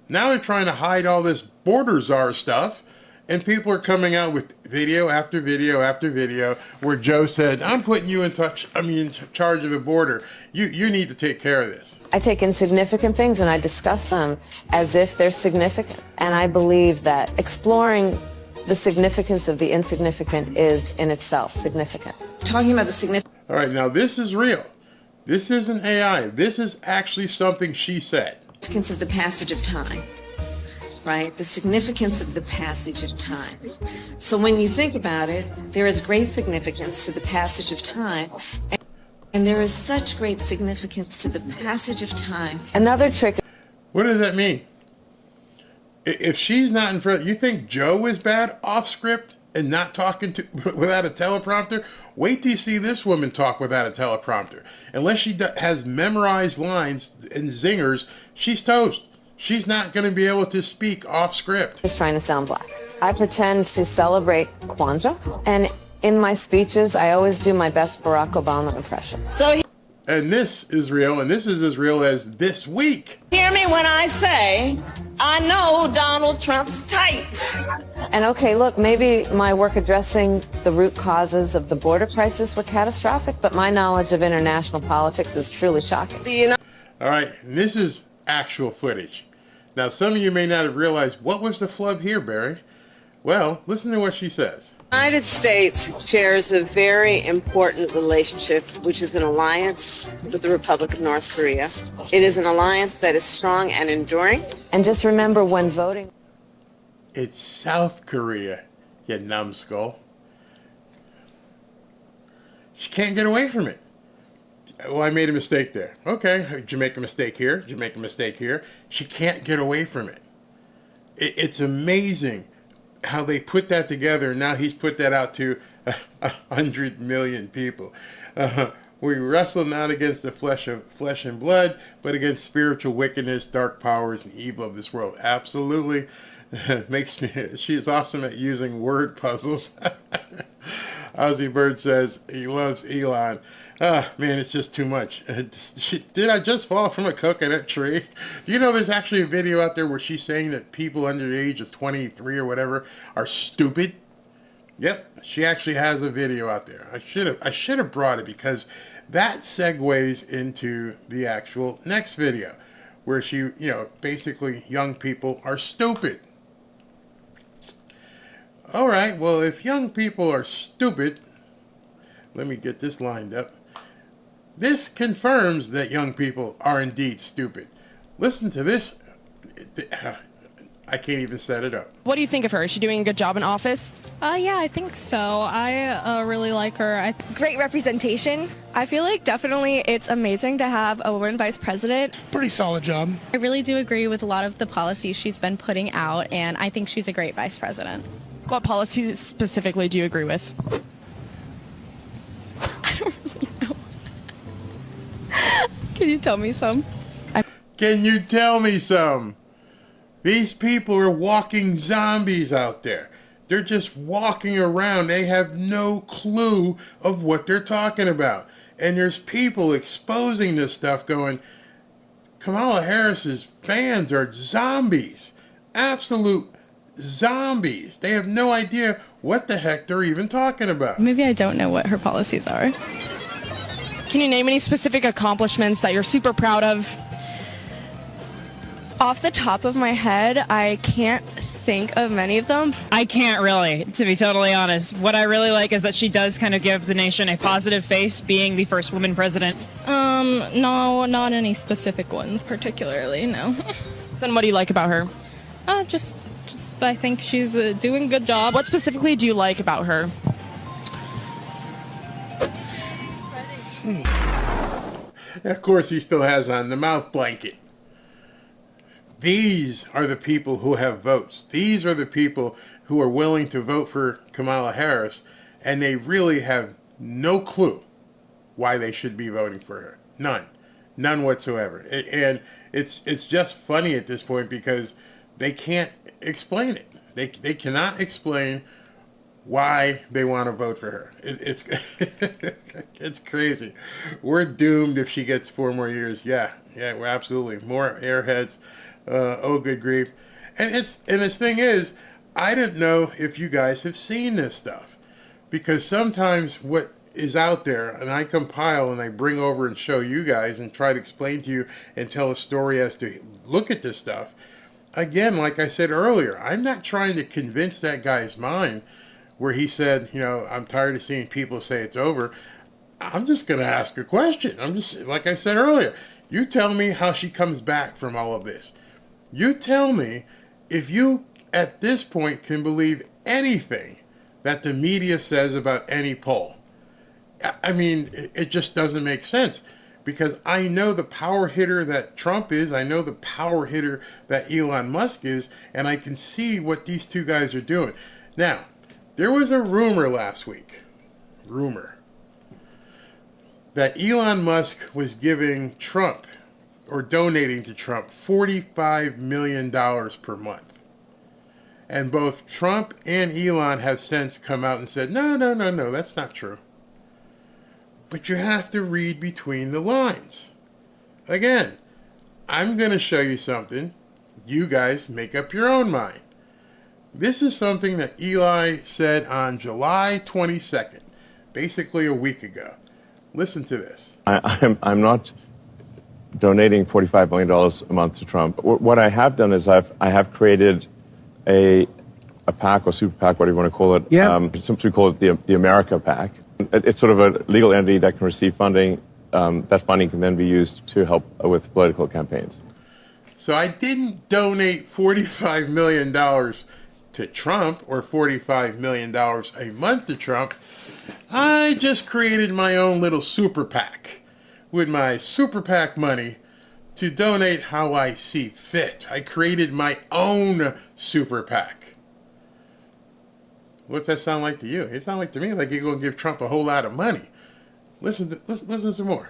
Now they're trying to hide all this border czar stuff, and people are coming out with video after video after video where Joe said, I'm putting you in charge of the border. You need to take care of this. I take insignificant things and I discuss them as if they're significant. And I believe that exploring the significance of the insignificant is in itself significant. Talking about the significance. All right, now this is real. This isn't AI. This is actually something she said. Of the passage of time, right? The significance of the passage of time. So when you think about it, there is great significance to the passage of time. And there is such great significance to the passage of time. Another trick. What does that mean? If she's not in front, you think Joe is bad off script and not talking to without a teleprompter? Wait till you see this woman talk without a teleprompter. Unless she has memorized lines and zingers, she's toast. She's not going to be able to speak off script. Is trying to sound black. I pretend to celebrate Kwanzaa, and in my speeches, I always do my best Barack Obama impression. And this is real, and this is as real as this week. Hear me when I say, I know Donald Trump's type. And okay, look, maybe my work addressing the root causes of the border crisis were catastrophic, but my knowledge of international politics is truly shocking. All right, and this is actual footage. Now, some of you may not have realized, what was the flub here, Barry? Well, listen to what she says. The United States shares a very important relationship, which is an alliance with the Republic of North Korea. It is an alliance that is strong and enduring. And just remember when voting. It's South Korea, you numbskull. She can't get away from it. Well, I made a mistake there. Okay, did you make a mistake here? Did you make a mistake here? She can't get away from it. It's amazing how they put that together. Now he's put that out to 100 million people. We wrestle not against the flesh and blood, but against spiritual wickedness, dark powers, and evil of this world. Absolutely. Makes me. She's awesome at using word puzzles. Ozzy Bird says he loves Elon. Man, it's just too much. Did I just fall from a coconut tree? Do you know there's actually a video out there where she's saying that people under the age of 23 or whatever are stupid? Yep, she actually has a video out there. I should have brought it because that segues into the actual next video where she, basically young people are stupid. All right, well, if young people are stupid, let me get this lined up. This confirms that young people are indeed stupid. Listen to this. I can't even set it up. What do you think of her? Is she doing a good job in office? Yeah, I think so. I really like her. Great representation. I feel like definitely it's amazing to have a woman vice president. Pretty solid job. I really do agree with a lot of the policies she's been putting out, and I think she's a great vice president. What policies specifically do you agree with? I don't really know. Can you tell me some? Can you tell me some? These people are walking zombies out there. They're just walking around. They have no clue of what they're talking about. And there's people exposing this stuff going, Kamala Harris's fans are zombies. Absolute zombies. They have no idea what the heck they're even talking about. Maybe I don't know what her policies are. Can you name any specific accomplishments that you're super proud of? Off the top of my head, I can't think of many of them. I can't really, to be totally honest. What I really like is that she does kind of give the nation a positive face, being the first woman president. No, not any specific ones particularly, no. So then what do you like about her? Just I think she's doing a good job. What specifically do you like about her? Of course, he still has on the mouth blanket. These are the people who have votes. These are the people who are willing to vote for Kamala Harris, and they really have no clue why they should be voting for her. None whatsoever. And it's just funny at this point because they can't explain it. They cannot explain why they want to vote for her. It's it's crazy. We're doomed if she gets 4 more years. Yeah, we're absolutely more airheads. Oh, good grief. And the thing is, I don't know if you guys have seen this stuff, because sometimes what is out there, and I compile and I bring over and show you guys and try to explain to you and tell a story as to look at this stuff. Again, like I said earlier, I'm not trying to convince that guy's mind where he said, I'm tired of seeing people say it's over. I'm just going to ask a question. I'm just, like I said earlier, you tell me how she comes back from all of this. You tell me if you, at this point, can believe anything that the media says about any poll. I mean, it just doesn't make sense, because I know the power hitter that Trump is. I know the power hitter that Elon Musk is, and I can see what these two guys are doing. Now, there was a rumor last week, that Elon Musk was giving Trump, or donating to Trump, $45 million per month. And both Trump and Elon have since come out and said, no, that's not true. But you have to read between the lines. Again, I'm going to show you something. You guys make up your own mind. This is something that Eli said on July 22nd, basically a week ago. Listen to this. I'm not donating $45 million a month to Trump. What I have done is I have created a PAC or super PAC, whatever you want to call it. Yeah. Simply call it the America PAC. It's sort of a legal entity that can receive funding. That funding can then be used to help with political campaigns. So I didn't donate $45 million to Trump or $45 million a month to Trump. I just created my own little super PAC with my super PAC money to donate how I see fit. I created my own super PAC. What's that sound like to you? It sounds like to me like you're going to give Trump a whole lot of money. Listen some more.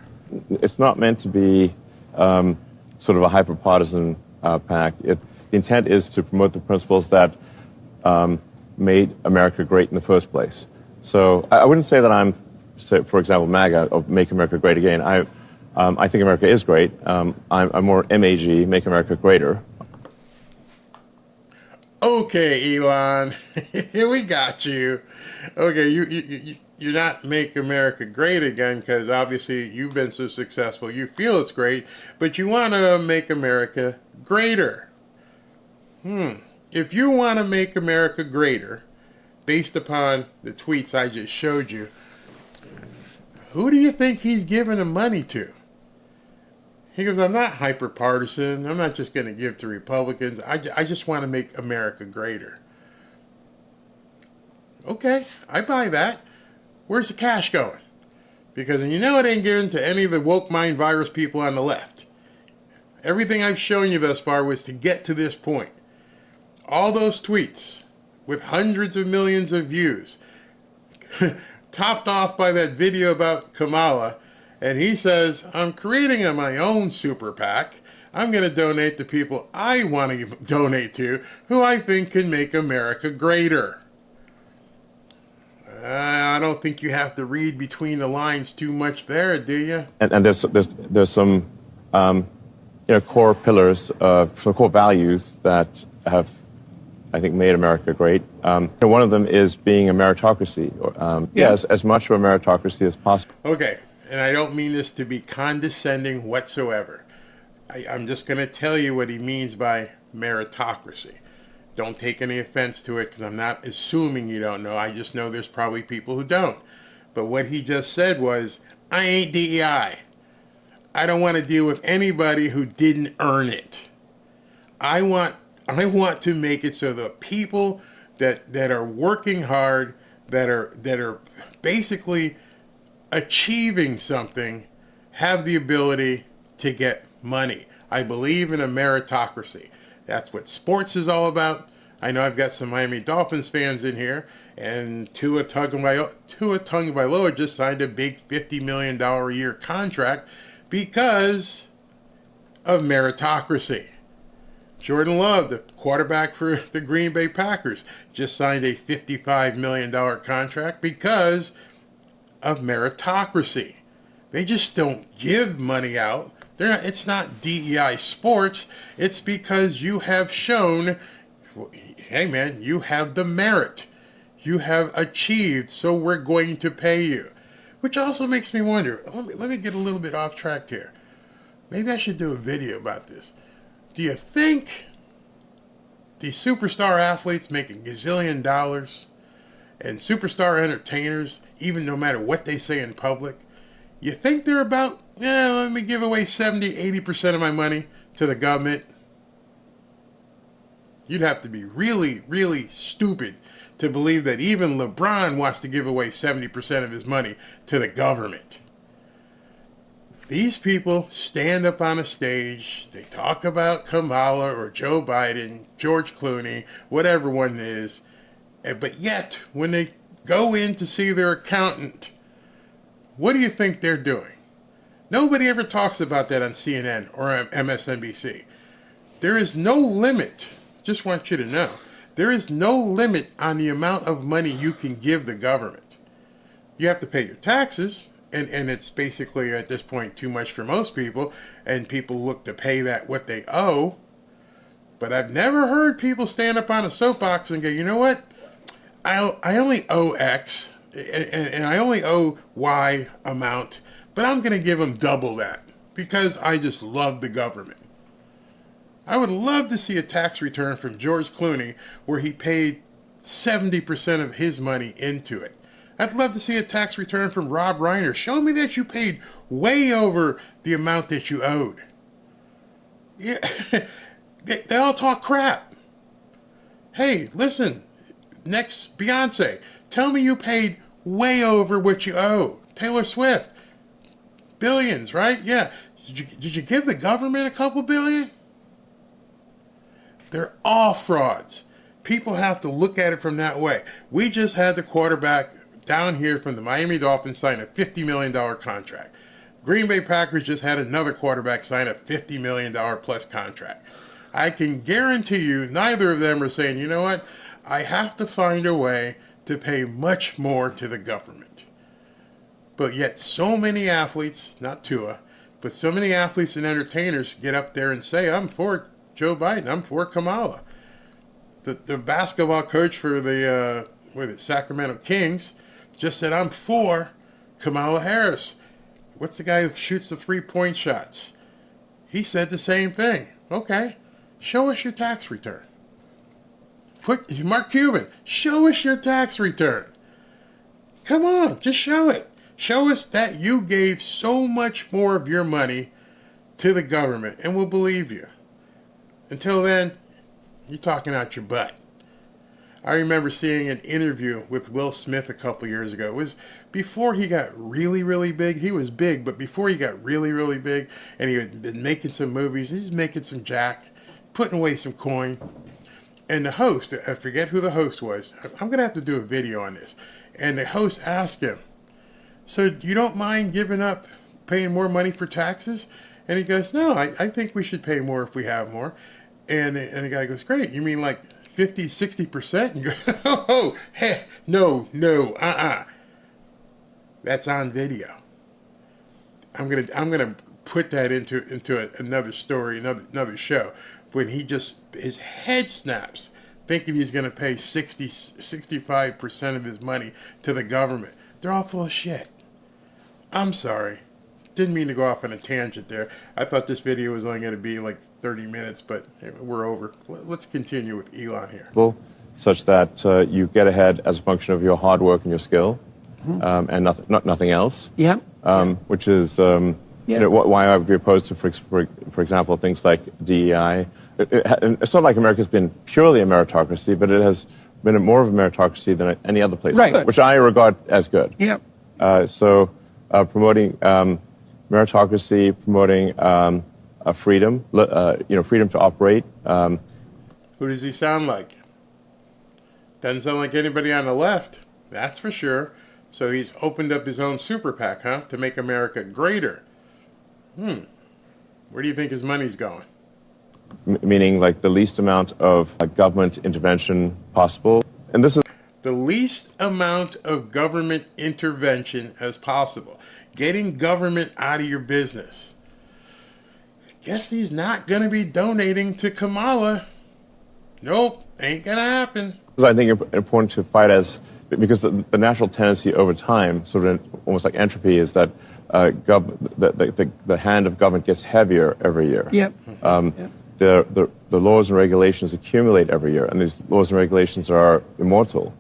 It's not meant to be sort of a hyper-partisan PAC. The intent is to promote the principles that made America great in the first place. So I wouldn't say that I'm, for example, MAGA, or Make America Great Again. I think America is great. I'm more MAG, Make America Greater. Okay, Elon, we got you. Okay, you're not Make America Great Again, because obviously you've been so successful. You feel it's great, but you want to make America greater. If you want to make America greater, based upon the tweets I just showed you, who do you think he's giving the money to? He goes, I'm not hyper-partisan. I'm not just going to give to Republicans. I just want to make America greater. Okay, I buy that. Where's the cash going? Because you know it ain't given to any of the woke mind virus people on the left. Everything I've shown you thus far was to get to this point. All those tweets with hundreds of millions of views, topped off by that video about Kamala. And he says, I'm creating my own super PAC. I'm going to donate to people I want to donate to, who I think can make America greater. I don't think you have to read between the lines too much there, do you? And there's some core pillars, some core values that have, I think, made America great. One of them is being a meritocracy. Yes, as much of a meritocracy as possible. Okay. And I don't mean this to be condescending whatsoever. I'm just going to tell you what he means by meritocracy. Don't take any offense to it, because I'm not assuming you don't know. I just know there's probably people who don't. But what he just said was, I ain't DEI. I don't want to deal with anybody who didn't earn it. I want to make it so the people that are working hard, that are basically achieving something, have the ability to get money. I believe in a meritocracy. That's what sports is all about. I know I've got some Miami Dolphins fans in here, and Tua Tagovailoa just signed a big $50 million a year contract because of meritocracy. Jordan Love, the quarterback for the Green Bay Packers, just signed a $55 million contract because of meritocracy. They just don't give money out. It's not DEI sports. It's because you have shown, hey man, you have the merit. You have achieved, so we're going to pay you. Which also makes me wonder, let me get a little bit off track here. Maybe I should do a video about this. Do you think these superstar athletes making gazillion dollars and superstar entertainers, even no matter what they say in public, you think they're about, let me give away 70, 80% of my money to the government? You'd have to be really, really stupid to believe that even LeBron wants to give away 70% of his money to the government. These people stand up on a stage, they talk about Kamala or Joe Biden, George Clooney, whatever one it is, but yet when they go in to see their accountant, what do you think they're doing? Nobody ever talks about that on CNN or MSNBC. There is no limit, just want you to know, there is no limit on the amount of money you can give the government. You have to pay your taxes, and it's basically at this point too much for most people, and people look to pay that what they owe. But I've never heard people stand up on a soapbox and go, you know what, I only owe X, and I only owe Y amount, but I'm going to give them double that because I just love the government. I would love to see a tax return from George Clooney where he paid 70% of his money into it. I'd love to see a tax return from Rob Reiner. Show me that you paid way over the amount that you owed. Yeah, they all talk crap. Hey, listen, next Beyonce, tell me you paid way over what you owe. Taylor Swift, billions, right? Yeah. Did you give the government a couple billion? They're all frauds. People have to look at it from that way. We just had the quarterback down here from the Miami Dolphins sign a $50 million contract. Green Bay Packers just had another quarterback sign a $50 million plus contract. I can guarantee you neither of them are saying, you know what, I have to find a way to pay much more to the government. But yet so many athletes, not Tua, but so many athletes and entertainers get up there and say, I'm for Joe Biden, I'm for Kamala. The basketball coach for the Sacramento Kings just said, I'm for Kamala Harris. What's the guy who shoots the three-point shots? He said the same thing. Okay, show us your tax return. Mark Cuban, show us your tax return. Come on, just show it. Show us that you gave so much more of your money to the government, and we'll believe you. Until then, you're talking out your butt. I remember seeing an interview with Will Smith a couple years ago. It was before he got really, really big. He was big, but before he got really, really big, and he had been making some movies, he's making some jack, putting away some coin. And the host, I forget who the host was. I'm going to have to do a video on this. And the host asked him, so you don't mind giving up paying more money for taxes? And he goes, no, I think we should pay more if we have more. And the guy goes, great, you mean like 50, 60%? And you go, oh, hey, no, That's on video. I'm gonna put that into another story, another show, when his head snaps, thinking he's gonna pay 65% of his money to the government. They're all full of shit. I'm sorry. Didn't mean to go off on a tangent there. I thought this video was only going to be like 30 minutes, but we're over. Let's continue with Elon here. Such that you get ahead as a function of your hard work and your skill, and nothing else. Yeah. Which is why I would be opposed to, for example, things like DEI. It's not like America's been purely a meritocracy, but it has been more of a meritocracy than any other place, right, which I regard as good. Yeah. Promoting meritocracy, promoting freedom, freedom to operate. Who does he sound like? Doesn't sound like anybody on the left, that's for sure. So he's opened up his own super PAC, huh? To make America greater. Where do you think his money's going? Meaning like the least amount of government intervention possible. And this is the least amount of government intervention as possible. Getting government out of your business. Guess he's not going to be donating to Kamala. Nope, ain't going to happen. I think important to fight as, because the natural tendency over time, sort of almost like entropy, is that the hand of government gets heavier every year. Yep. The laws and regulations accumulate every year, and these laws and regulations are immortal.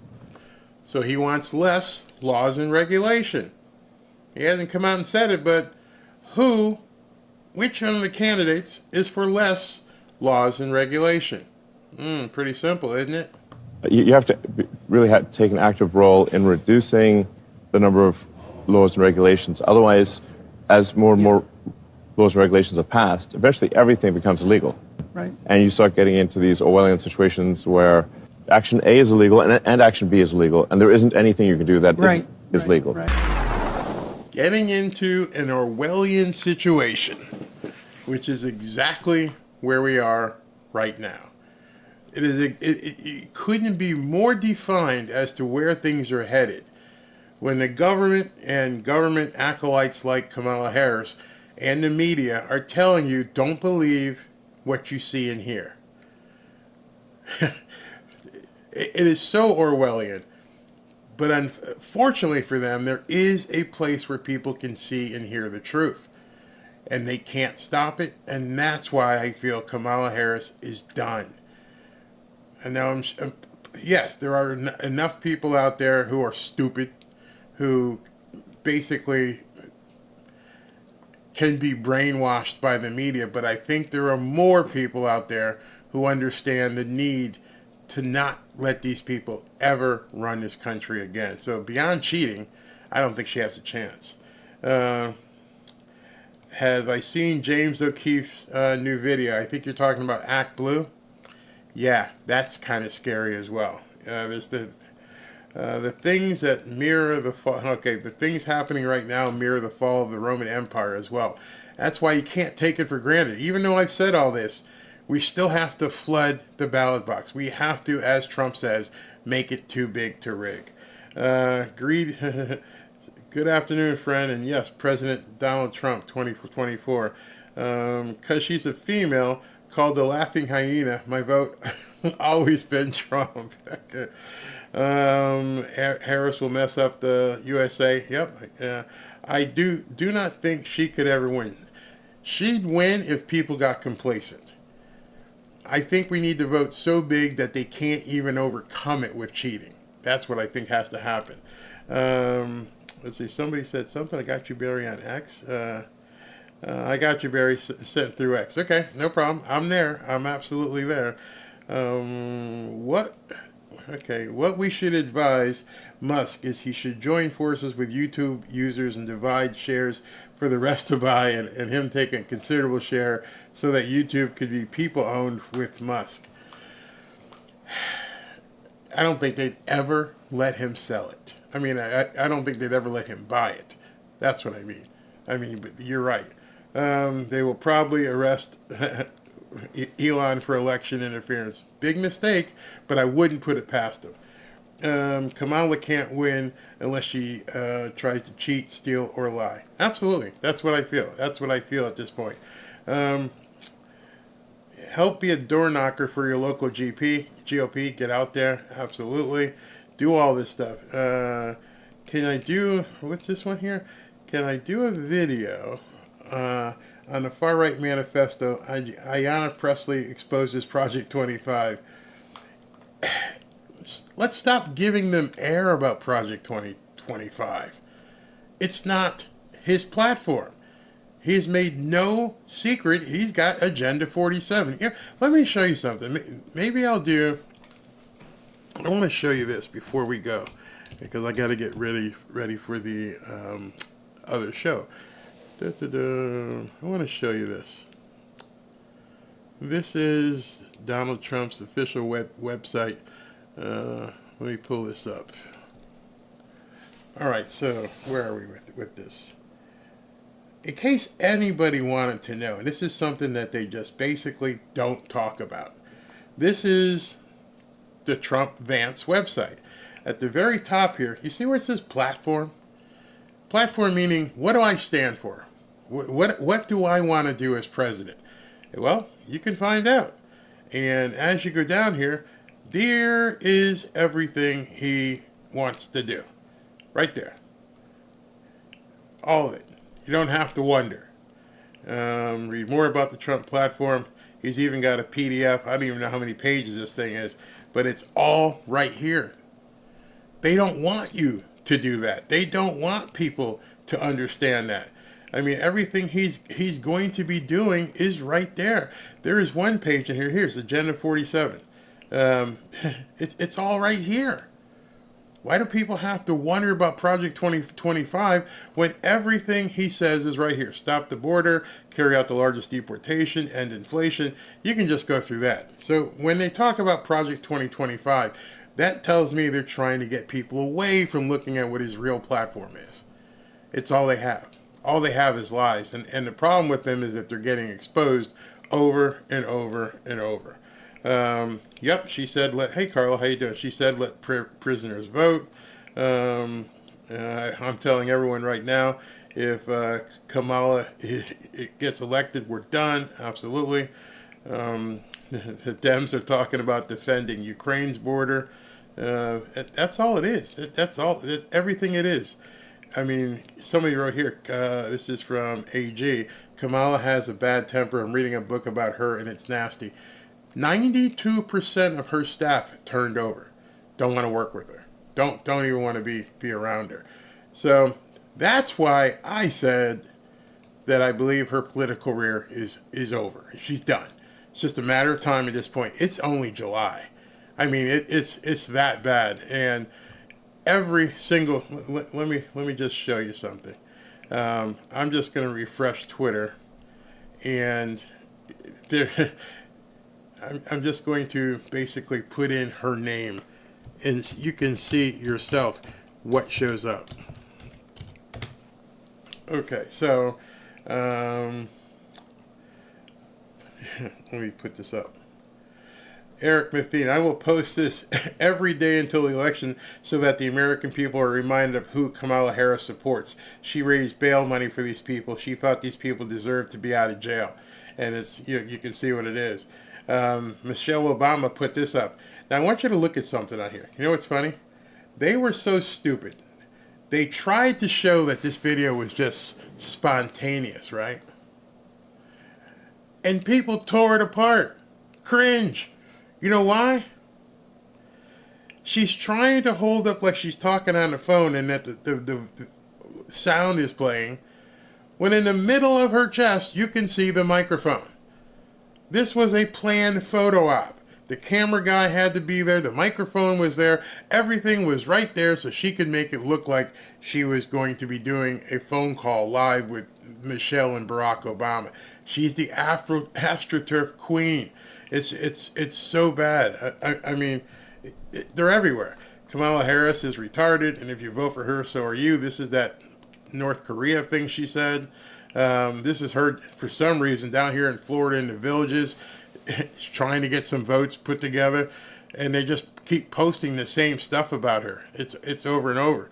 So he wants less laws and regulation. He hasn't come out and said it, but which one of the candidates is for less laws and regulation? Pretty simple, isn't it? You have to really take an active role in reducing the number of laws and regulations. Otherwise, as more and more laws and regulations are passed, eventually everything becomes illegal. Right. And you start getting into these Orwellian situations where action A is illegal and action B is illegal, and there isn't anything you can do that is legal. Right. Getting into an Orwellian situation, which is exactly where we are right now. It couldn't be more defined as to where things are headed. When the government and government acolytes like Kamala Harris and the media are telling you, don't believe what you see and hear. It is so Orwellian. But unfortunately for them, there is a place where people can see and hear the truth. And they can't stop it. And that's why I feel Kamala Harris is done. And now, yes, there are enough people out there who are stupid, who basically can be brainwashed by the media. But I think there are more people out there who understand the need to not let these people ever run this country again. So beyond cheating, I don't think she has a chance. Have I seen James O'Keefe's new video? I think you're talking about Act Blue. Yeah, that's kind of scary as well. There's the things that mirror the fall. Okay, the things happening right now mirror the fall of the Roman Empire as well. That's why you can't take it for granted. Even though I've said all this, we still have to flood the ballot box. We have to, as Trump says, make it too big to rig. Greed. Good afternoon, friend. And yes, President Donald Trump, 2024. Because she's a female, called the laughing hyena. My vote always been Trump. Harris will mess up the USA. Yep. I do not think she could ever win. She'd win if people got complacent. I think we need to vote so big that they can't even overcome it with cheating. That's what I think has to happen. Let's see. Somebody said something. I got you, Barry, on X. I got you, Barry, sent through X. Okay, no problem. I'm there. I'm absolutely there. What we should advise Musk is he should join forces with YouTube users and divide shares for the rest to buy, and him take a considerable share so that YouTube could be people-owned with Musk. I don't think they'd ever let him sell it. I mean, I don't think they'd ever let him buy it. That's what I mean. But you're right. They will probably arrest Elon for election interference. Big mistake, but I wouldn't put it past him. Kamala can't win unless she tries to cheat, steal, or lie. Absolutely. That's what I feel. That's what I feel at this point. Help be a door knocker for your local GOP. Get out there. Absolutely. Do all this stuff. Can I do, what's this one here? Can I do a video on the far-right manifesto? Ayanna Pressley exposes Project 25. Let's stop giving them air about Project 2025. It's not his platform. He's made no secret. He's got Agenda 47. Here, let me show you something. Maybe I want to show you this before we go, because I got to get ready for the other show. I want to show you this. This is Donald Trump's official website. Let me pull this up. All right, so where are we with this? In case anybody wanted to know, and this is something that they just basically don't talk about. This is the Trump-Vance website. At the very top here, you see where it says platform? Platform meaning, what do I stand for? What do I want to do as president? Well, you can find out. And as you go down here, there is everything he wants to do. Right there. All of it. You don't have to wonder. Read more about the Trump platform. He's even got a PDF. I don't even know how many pages this thing is, but it's all right here. They don't want you to do that. They don't want people to understand that. I mean, everything he's going to be doing is right there. There is one page in here. Here's Agenda 47. It's all right here. Why do people have to wonder about Project 2025 when everything he says is right here? Stop the border, carry out the largest deportation, end inflation. You can just go through that. So when they talk about Project 2025, that tells me they're trying to get people away from looking at what his real platform is. It's all they have. All they have is lies. And the problem with them is that they're getting exposed over and over and over. Yep, she said, hey, Carla, how you doing? She said, let prisoners vote. I'm telling everyone right now, if Kamala gets elected, we're done. Absolutely. The Dems are talking about defending Ukraine's border. That's all it is. That's all. Everything it is. I mean, somebody wrote here, this is from AG, Kamala has a bad temper. I'm reading a book about her, and it's nasty. 92% of her staff turned over. Don't want to work with her. Don't even want to be around her. So that's why I said that I believe her political career is over. She's done. It's just a matter of time at this point. It's only July. I mean, it's that bad. And every single, let me just show you something. I'm just going to refresh Twitter, and there. I'm just going to basically put in her name, and you can see yourself what shows up. Okay, so let me put this up. Eric Mathine, I will post this every day until the election so that the American people are reminded of who Kamala Harris supports. She raised bail money for these people. She thought these people deserved to be out of jail. And it's you can see what it is. Michelle Obama put this up. Now, I want you to look at something on here. You know what's funny? They were so stupid. They tried to show that this video was just spontaneous, right? And people tore it apart. Cringe. You know why? She's trying to hold up like she's talking on the phone and that the sound is playing, when in the middle of her chest, you can see the microphone. This was a planned photo op. The camera guy had to be there. The microphone was there. Everything was right there so she could make it look like she was going to be doing a phone call live with Michelle and Barack Obama. She's the AstroTurf queen. It's so bad. I mean, they're everywhere. Kamala Harris is retarded, and if you vote for her, so are you. This is that North Korea thing she said. This is her, for some reason, down here in Florida in the villages, trying to get some votes put together, and they just keep posting the same stuff about her. It's over and over.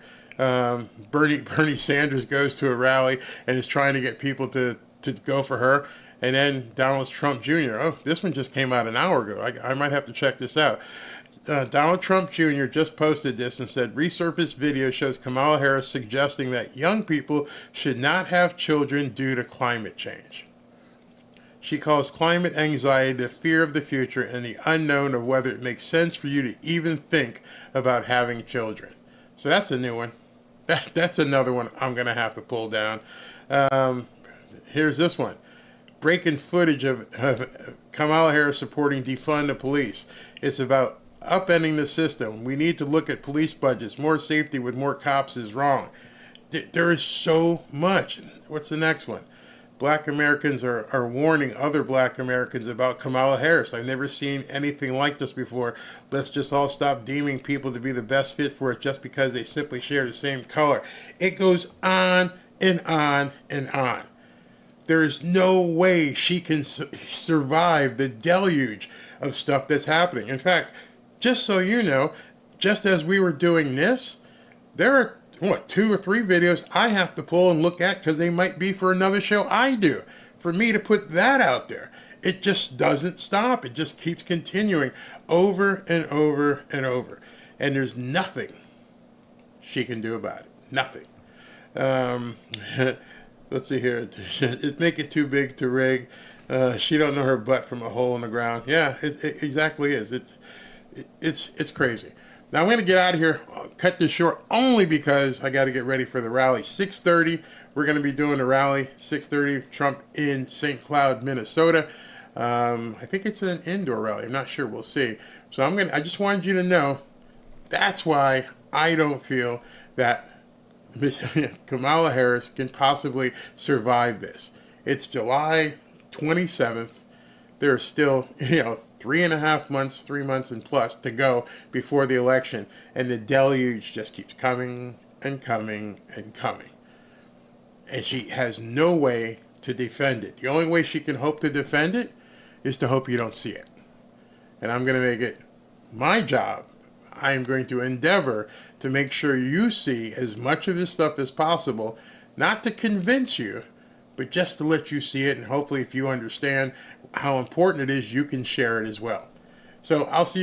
Bernie Sanders goes to a rally and is trying to get people to go for her, and then Donald Trump Jr. Oh, this one just came out an hour ago. I might have to check this out. Donald Trump Jr. just posted this and said, resurfaced video shows Kamala Harris suggesting that young people should not have children due to climate change. She calls climate anxiety the fear of the future and the unknown of whether it makes sense for you to even think about having children. So that's a new one. That's another one I'm going to have to pull down. Here's this one. Breaking footage of Kamala Harris supporting defund the police. It's about upending the system. We need to look at police budgets. More safety with more cops is wrong. There is so much. What's the next one? Black Americans are warning other Black Americans about Kamala Harris. I've never seen anything like this before. Let's just all stop deeming people to be the best fit for it just because they simply share the same color. It goes on and on and on. There is no way she can survive the deluge of stuff that's happening. In fact, just so you know, just as we were doing this, there are 2 or 3 videos I have to pull and look at because they might be for another show I do. For me to put that out there, it just doesn't stop. It just keeps continuing over and over and over. And there's nothing she can do about it. Nothing. Let's see here. It make it too big to rig. She don't know her butt from a hole in the ground. Yeah, it exactly is. It's crazy. Now I'm going to get out of here, cut this short only because I got to get ready for the rally. 6:30, we're going to be doing the rally. 6:30, Trump in St. Cloud, Minnesota. I think it's an indoor rally. I'm not sure. We'll see. So I just wanted you to know that's why I don't feel that Kamala Harris can possibly survive this. It's July 27th. There's still, 3.5 months, 3 months and plus to go before the election. And the deluge just keeps coming and coming and coming. And she has no way to defend it. The only way she can hope to defend it is to hope you don't see it. And I'm going to make it my job. I am going to endeavor to make sure you see as much of this stuff as possible, not to convince you, but just to let you see it. And hopefully if you understand how important it is, you can share it as well. So I'll see you.